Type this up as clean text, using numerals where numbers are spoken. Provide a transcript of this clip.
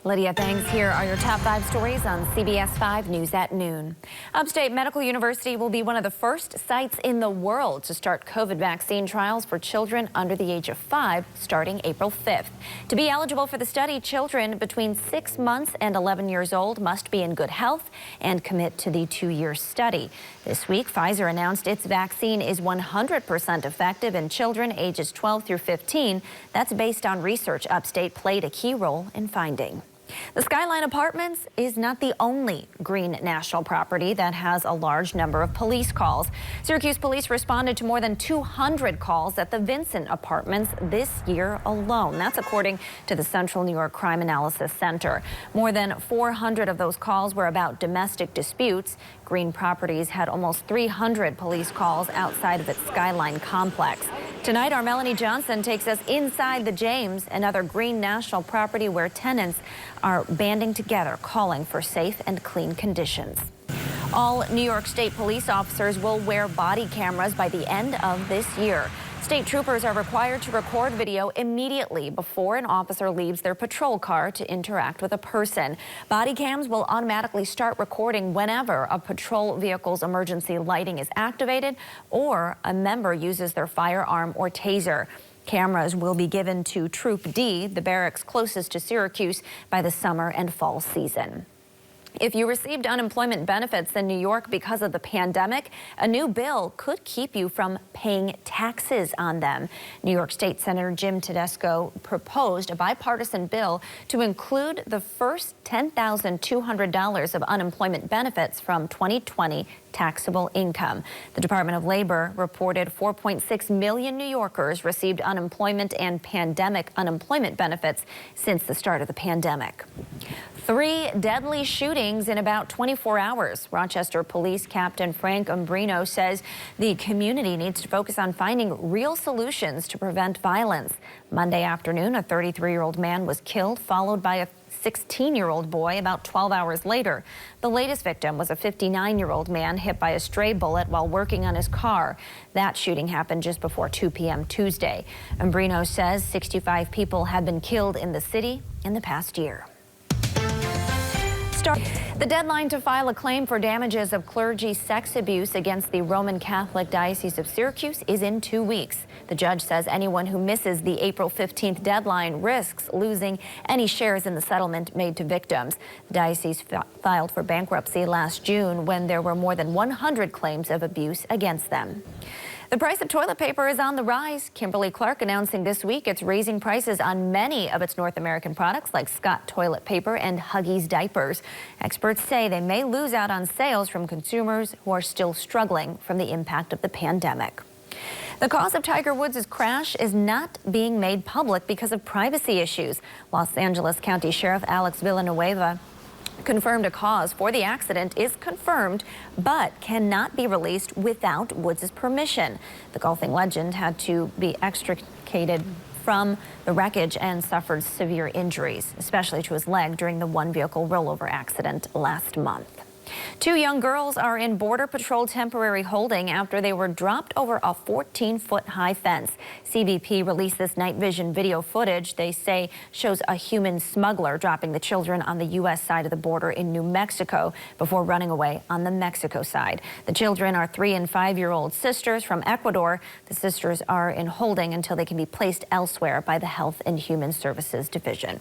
Lydia, thanks. Here are your top 5 stories on CBS 5 News at noon. Upstate Medical University will be one of the first sites in the world to start COVID vaccine trials for children under the age of 5 starting April 5th. To be eligible for the study, children between 6 months and 11 years old must be in good health and commit to the 2-year study. This week, Pfizer announced its vaccine is 100% effective in children ages 12 through 15. That's based on research Upstate played a key role in finding. The Skyline Apartments is not the only Green National property that has a large number of police calls. Syracuse police responded to more than 200 calls at the Vincent Apartments this year alone. That's according to the Central New York Crime Analysis Center. More than 400 of those calls were about domestic disputes. Green Properties had almost 300 police calls outside of its Skyline complex. Tonight, our Melanie Johnson takes us inside the James, another Green National property where tenants are banding together, calling for safe and clean conditions. All New York State police officers will wear body cameras by the end of this year. State troopers are required to record video immediately before an officer leaves their patrol car to interact with a person. Body cams will automatically start recording whenever a patrol vehicle's emergency lighting is activated or a member uses their firearm or taser. Cameras will be given to Troop D, the barracks closest to Syracuse, by the summer and fall season. If you received unemployment benefits in New York because of the pandemic, a new bill could keep you from paying taxes on them. New York State Senator Jim Tedesco proposed a bipartisan bill to include the first $10,200 of unemployment benefits from 2020 taxable income. The Department of Labor reported 4.6 million New Yorkers received unemployment and pandemic unemployment benefits since the start of the pandemic. 3 deadly shootings in about 24 hours. Rochester Police Captain Frank Umbrino says the community needs to focus on finding real solutions to prevent violence. Monday afternoon, a 33-year-old man was killed, followed by a 16-year-old boy about 12 hours later. The latest victim was a 59-year-old man hit by a stray bullet while working on his car. That shooting happened just before 2 p.m. Tuesday. Umbrino says 65 people have been killed in the city in the past year. The deadline to file a claim for damages of clergy sex abuse against the Roman Catholic Diocese of Syracuse is in 2 weeks. The judge says anyone who misses the April 15th deadline risks losing any shares in the settlement made to victims. The diocese filed for bankruptcy last June when there were more than 100 claims of abuse against them. The price of toilet paper is on the rise. Kimberly-Clark announcing this week it's raising prices on many of its North American products like Scott toilet paper and Huggies diapers. Experts say they may lose out on sales from consumers who are still struggling from the impact of the pandemic. The cause of Tiger Woods' crash is not being made public because of privacy issues. Los Angeles County Sheriff Alex Villanueva confirmed a cause for the accident is confirmed, but cannot be released without Woods' permission. The golfing legend had to be extricated from the wreckage and suffered severe injuries, especially to his leg during the one-vehicle rollover accident last month. 2 young girls are in Border Patrol temporary holding after they were dropped over a 14-foot-high fence. CBP released this night vision video footage they say shows a human smuggler dropping the children on the U.S. side of the border in New Mexico before running away on the Mexico side. The children are 3- and 5-year-old sisters from Ecuador. The sisters are in holding until they can be placed elsewhere by the Health and Human Services Division.